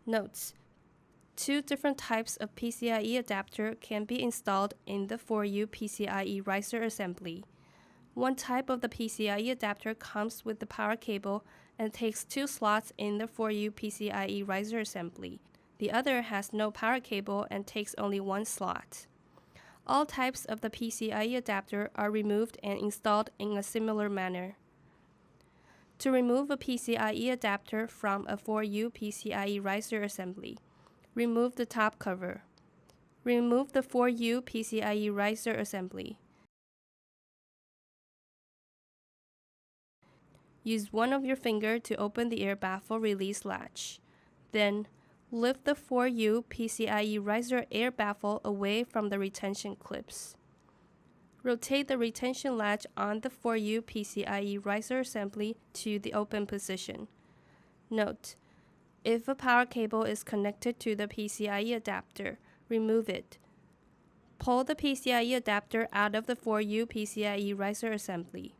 Notes: two different types of PCIe adapter can be installed in the 4U PCIe riser assembly. One type of the PCIe adapter comes with the power cable and takes two slots in the 4U PCIe riser assembly. The other has no power cable and takes only one slot. All types of the PCIe adapter are removed and installed in a similar manner. To remove a PCIe adapter from a 4U PCIe riser assembly, remove the top cover. Remove the 4U PCIe riser assembly. Use one of your fingers to open the air baffle release latch. Then, lift the 4U PCIe riser air baffle away from the retention clips. Rotate the retention latch on the 4U PCIe riser assembly to the open position. Note: if a power cable is connected to the PCIe adapter, remove it. Pull the PCIe adapter out of the 4U PCIe riser assembly.